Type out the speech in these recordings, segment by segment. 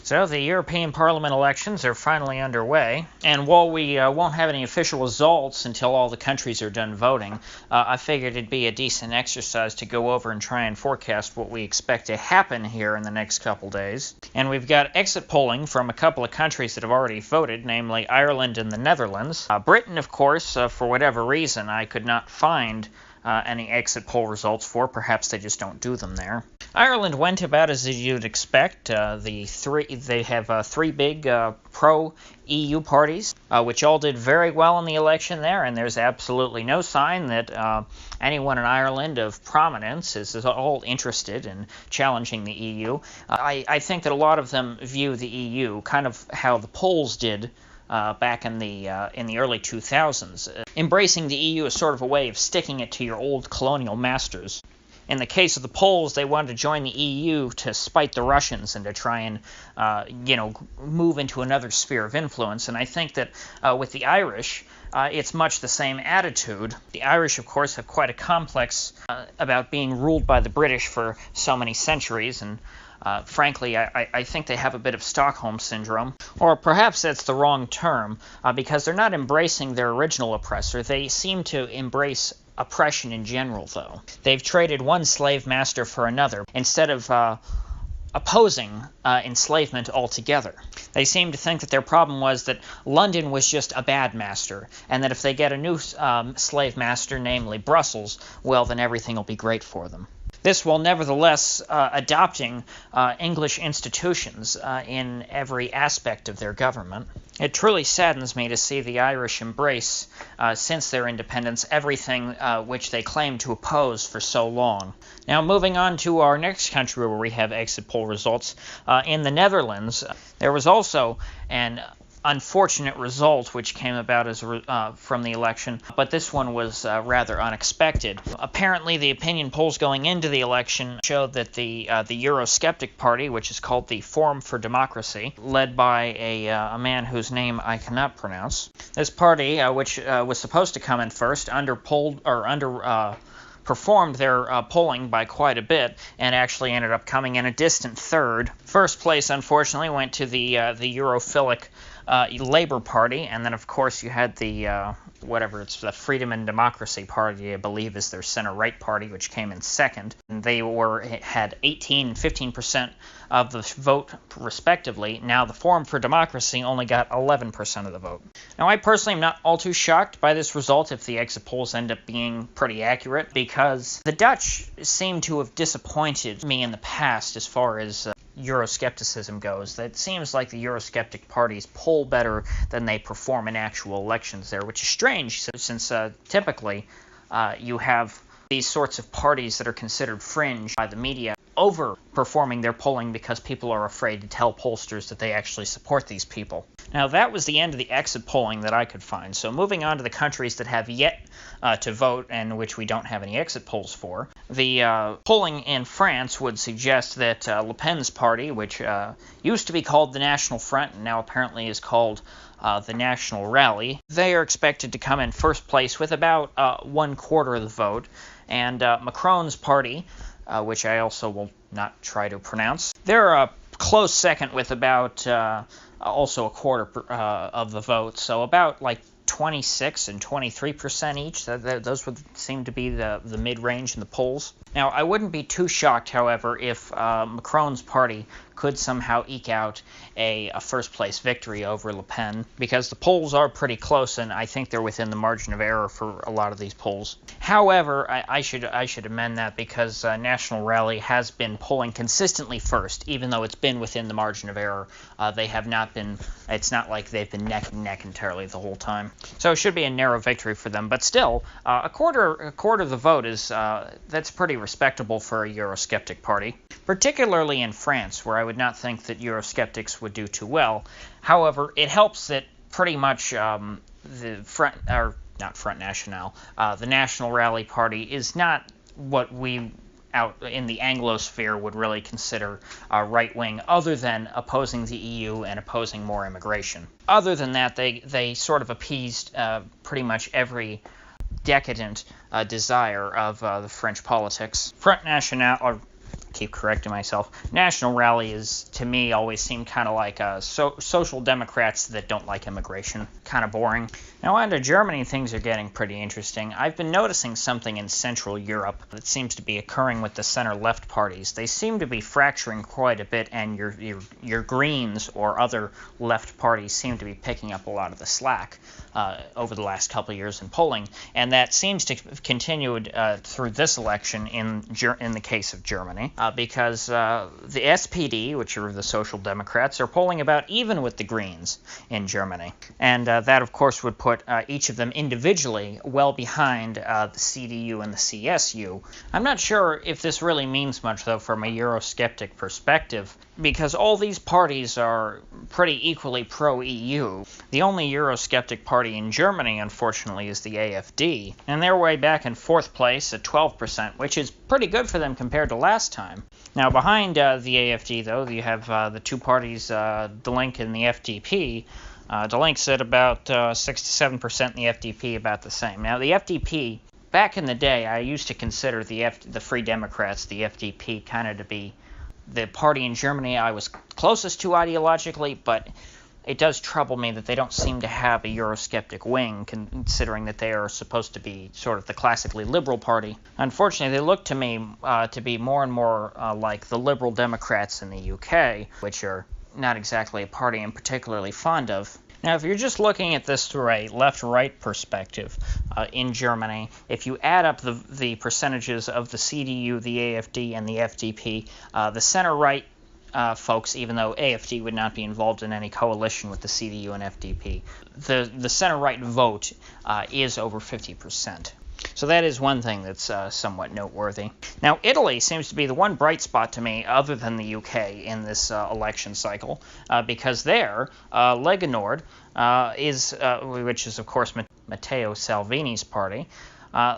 So the European Parliament elections are finally underway, and while we won't have any official results until all the countries are done voting, I figured it'd be a decent exercise to go over and try and forecast what we expect to happen here in the next couple days. And we've got exit polling from a couple of countries that have already voted, namely Ireland and the Netherlands. Britain, of course, for whatever reason, I could not find any exit poll results for. Perhaps they just don't do them there. Ireland went about as you'd expect. They have three big pro-EU parties, which all did very well in the election there, and there's absolutely no sign that anyone in Ireland of prominence is at all interested in challenging the EU. I think that a lot of them view the EU kind of how the Poles did back in the early 2000s. Embracing the EU is sort of a way of sticking it to your old colonial masters. In the case of the Poles, they wanted to join the EU to spite the Russians and to try and, move into another sphere of influence. And I think that with the Irish, it's much the same attitude. The Irish, of course, have quite a complex about being ruled by the British for so many centuries, and frankly, I think they have a bit of Stockholm Syndrome. Or perhaps that's the wrong term, because they're not embracing their original oppressor. They seem to embrace oppression in general, though. They've traded one slave master for another, instead of opposing enslavement altogether. They seem to think that their problem was that London was just a bad master, and that if they get a new slave master, namely Brussels, well, then everything will be great for them. This while nevertheless adopting English institutions in every aspect of their government. It truly saddens me to see the Irish embrace, since their independence, everything which they claim to oppose for so long. Now, moving on to our next country where we have exit poll results, in the Netherlands, there was also an unfortunate result which came about as from the election, but this one was rather unexpected. Apparently, the opinion polls going into the election showed that the Eurosceptic party, which is called the Forum for Democracy, led by a man whose name I cannot pronounce. This party, which was supposed to come in first, performed their polling by quite a bit and actually ended up coming in a distant third. First place, unfortunately, went to the Europhillic Labour Party, and then, of course, you had the the Freedom and Democracy Party, I believe, is their center-right party, which came in second. And they had 18 and 15% of the vote, respectively. Now, the Forum for Democracy only got 11% of the vote. Now, I personally am not all too shocked by this result if the exit polls end up being pretty accurate, because the Dutch seem to have disappointed me in the past as far as Euroscepticism goes. It seems like the Eurosceptic parties poll better than they perform in actual elections there, which is strange since typically you have these sorts of parties that are considered fringe by the media overperforming their polling because people are afraid to tell pollsters that they actually support these people. Now, that was the end of the exit polling that I could find. So moving on to the countries that have yet to vote and which we don't have any exit polls for, the polling in France would suggest that Le Pen's party, which used to be called the National Front and now apparently is called the National Rally, they are expected to come in first place with about 1/4 of the vote, and Macron's party, which I also will not try to pronounce, they're a close second with about also 1/4 of the vote, so about like 26 and 23% each. Those would seem to be the mid-range in the polls. Now, I wouldn't be too shocked, however, if Macron's party could somehow eke out a first-place victory over Le Pen, because the polls are pretty close, and I think they're within the margin of error for a lot of these polls. However, I should amend that, because National Rally has been polling consistently first, even though it's been within the margin of error. They have not been. It's not like they've been neck and neck entirely the whole time. So it should be a narrow victory for them. But still, a quarter of the vote is that's pretty respectable for a Eurosceptic party, particularly in France, where I would not think that Eurosceptics would do too well. However, it helps that pretty much the National Rally Party is not what we out in the Anglosphere would really consider right-wing, other than opposing the EU and opposing more immigration. Other than that, they sort of appeased pretty much every decadent desire of the French politics. Front National, or keep correcting myself. National Rally is, to me, always seemed kind of like social democrats that don't like immigration. Kind of boring. Now on to Germany, things are getting pretty interesting. I've been noticing something in Central Europe that seems to be occurring with the center-left parties. They seem to be fracturing quite a bit, and your Greens or other left parties seem to be picking up a lot of the slack over the last couple of years in polling, and that seems to have continued through this election in the case of Germany, because the SPD, which are the Social Democrats, are polling about even with the Greens in Germany, and that of course would put each of them individually well behind the CDU and the CSU. I'm not sure if this really means much, though, from a Eurosceptic perspective, because all these parties are pretty equally pro-EU. The only Eurosceptic party in Germany, unfortunately, is the AfD, and they're way back in 4th place at 12%, which is pretty good for them compared to last time. Now, behind the AfD, though, you have the two parties, Die Linke and the FDP. Die Linke's at about 6 to 7%, and the FDP about the same. Now, the FDP, back in the day, I used to consider the Free Democrats, the FDP, kind of to be the party in Germany I was closest to ideologically, but it does trouble me that they don't seem to have a Eurosceptic wing, considering that they are supposed to be sort of the classically liberal party. Unfortunately, they look to me to be more and more like the Liberal Democrats in the UK, which are not exactly a party I'm particularly fond of. Now, if you're just looking at this through a left-right perspective in Germany, if you add up the percentages of the CDU, the AfD, and the FDP, the center-right folks, even though AfD would not be involved in any coalition with the CDU and FDP, the center-right vote is over 50%. So that is one thing that's somewhat noteworthy. Now, Italy seems to be the one bright spot to me, other than the UK, in this election cycle, because there, Lega Nord, which is, of course, Matteo Salvini's party,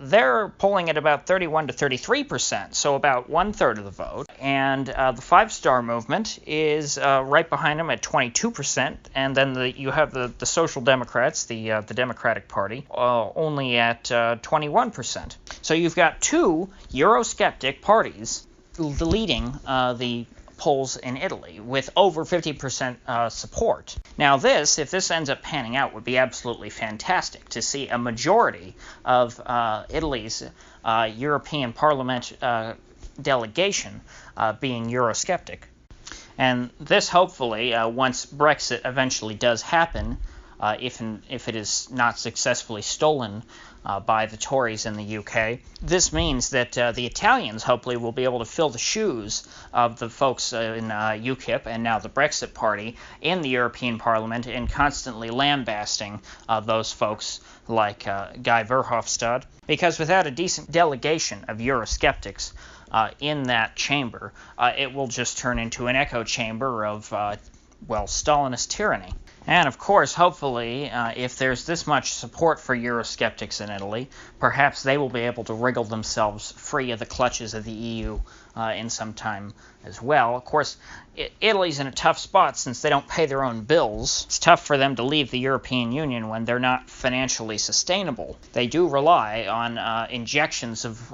they're polling at about 31 to 33%, so about 1/3 of the vote. And the Five Star Movement is right behind them at 22%, and then you have the Social Democrats, the Democratic Party, only at 21%. So you've got two Eurosceptic parties leading the polls in Italy with over 50% support. Now if this ends up panning out, would be absolutely fantastic to see a majority of Italy's European Parliament delegation being Eurosceptic. And this hopefully, once Brexit eventually does happen, if it is not successfully stolen by the Tories in the UK. This means that the Italians hopefully will be able to fill the shoes of the folks in UKIP and now the Brexit Party in the European Parliament in constantly lambasting those folks like Guy Verhofstadt, because without a decent delegation of Eurosceptics in that chamber, it will just turn into an echo chamber of, Stalinist tyranny. And of course, hopefully, if there's this much support for Eurosceptics in Italy, perhaps they will be able to wriggle themselves free of the clutches of the EU in some time as well. Of course, Italy's in a tough spot since they don't pay their own bills. It's tough for them to leave the European Union when they're not financially sustainable. They do rely on injections of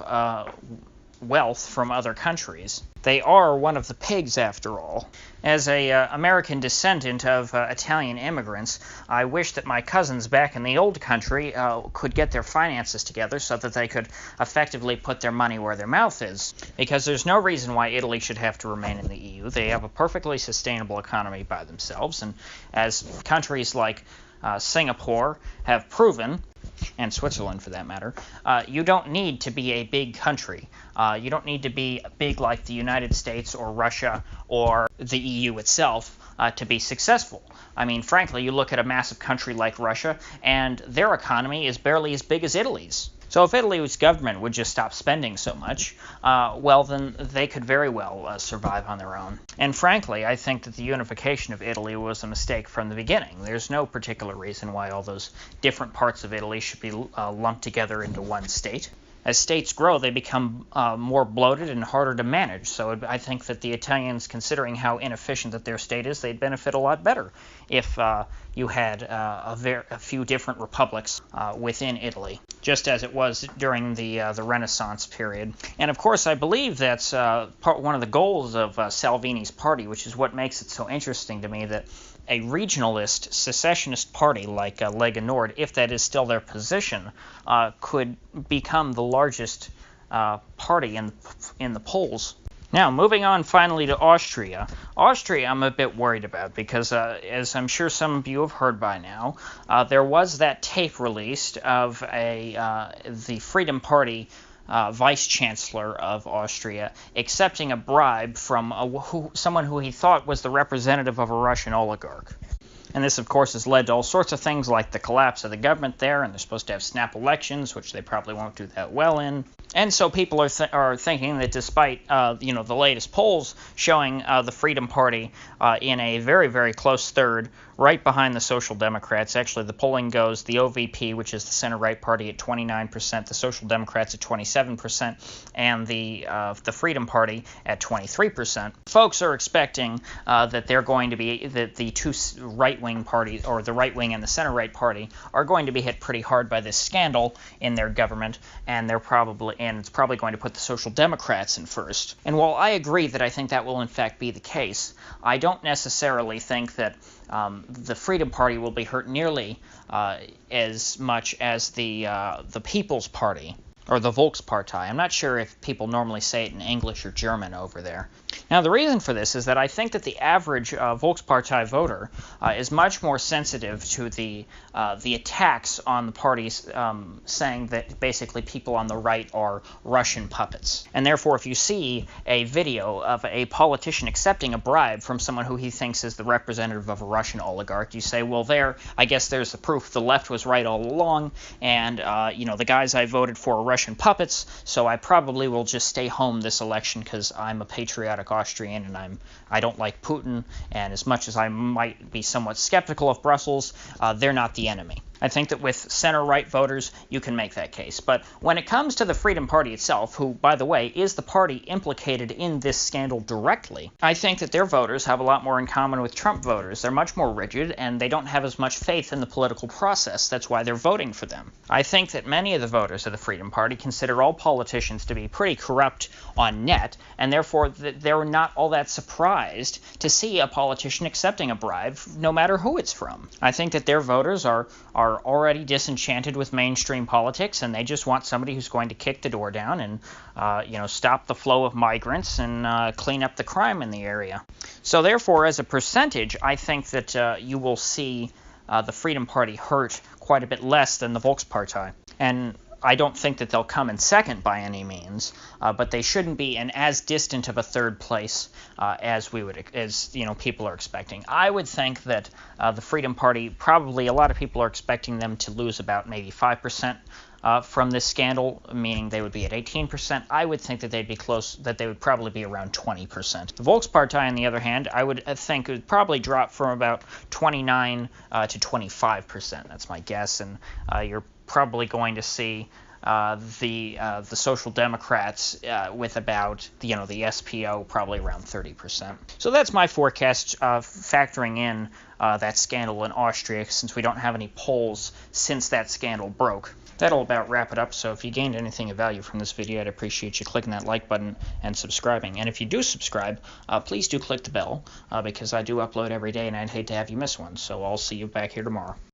wealth from other countries. They are one of the pigs, after all. As a American descendant of Italian immigrants, I wish that my cousins back in the old country could get their finances together so that they could effectively put their money where their mouth is, because there's no reason why Italy should have to remain in the EU. They have a perfectly sustainable economy by themselves, and as countries like Singapore have proven, and Switzerland for that matter, you don't need to be a big country. You don't need to be big like the United States or Russia or the EU itself to be successful. I mean, frankly, you look at a massive country like Russia, and their economy is barely as big as Italy's. So if Italy's government would just stop spending so much, then they could very well survive on their own. And frankly, I think that the unification of Italy was a mistake from the beginning. There's no particular reason why all those different parts of Italy should be lumped together into one state. As states grow, they become more bloated and harder to manage. So I think that the Italians, considering how inefficient that their state is, they'd benefit a lot better if you had a few different republics within Italy, just as it was during the Renaissance period. And of course, I believe that's one of the goals of Salvini's party, which is what makes it so interesting to me, that a regionalist secessionist party like Lega Nord, if that is still their position, could become the largest party in the polls. Now, moving on finally to Austria. Austria I'm a bit worried about because, as I'm sure some of you have heard by now, there was that tape released of the Freedom Party vice-chancellor of Austria accepting a bribe from someone who he thought was the representative of a Russian oligarch. And this, of course, has led to all sorts of things like the collapse of the government there, and they're supposed to have snap elections, which they probably won't do that well in. And so people are thinking that despite the latest polls showing the Freedom Party in a very, very close third, right behind the Social Democrats. Actually, the polling goes the OVP, which is the center-right party, at 29%, the Social Democrats at 27%, and the Freedom Party at 23%. Folks are expecting that the two right-wing parties, or the right-wing and the center-right party, are going to be hit pretty hard by this scandal in their government, and it's probably going to put the Social Democrats in first. And while I agree that I think that will in fact be the case, I don't necessarily think that the Freedom Party will be hurt nearly as much as the People's Party, or the Volkspartei. I'm not sure if people normally say it in English or German over there. Now, the reason for this is that I think that the average Volkspartei voter is much more sensitive to the attacks on the parties, saying that basically people on the right are Russian puppets. And therefore, if you see a video of a politician accepting a bribe from someone who he thinks is the representative of a Russian oligarch, you say, well, I guess there's the proof the left was right all along, and the guys I voted for are Russian puppets, so I probably will just stay home this election because I'm a patriotic Austrian and I don't like Putin, and as much as I might be somewhat skeptical of Brussels, they're not the enemy. I think that with center-right voters, you can make that case. But when it comes to the Freedom Party itself, who, by the way, is the party implicated in this scandal directly, I think that their voters have a lot more in common with Trump voters. They're much more rigid, and they don't have as much faith in the political process. That's why they're voting for them. I think that many of the voters of the Freedom Party consider all politicians to be pretty corrupt on net, and therefore they're not all that surprised to see a politician accepting a bribe, no matter who it's from. I think that their voters are already disenchanted with mainstream politics, and they just want somebody who's going to kick the door down and stop the flow of migrants and clean up the crime in the area. So therefore, as a percentage, I think that you will see the Freedom Party hurt quite a bit less than the Volkspartei. And I don't think that they'll come in second by any means, but they shouldn't be in as distant of a third place as people are expecting. I would think that the Freedom Party, probably a lot of people are expecting them to lose about maybe 5% from this scandal, meaning they would be at 18%. I would think that they'd be close, that they would probably be around 20%. The Volkspartei, on the other hand, I would think would probably drop from about 29 to 25%. That's my guess, and you're probably going to see the Social Democrats with about the SPO probably around 30%. So that's my forecast, factoring in that scandal in Austria, since we don't have any polls since that scandal broke. That'll about wrap it up, so if you gained anything of value from this video, I'd appreciate you clicking that like button and subscribing. And if you do subscribe, please do click the bell, because I do upload every day and I'd hate to have you miss one. So I'll see you back here tomorrow.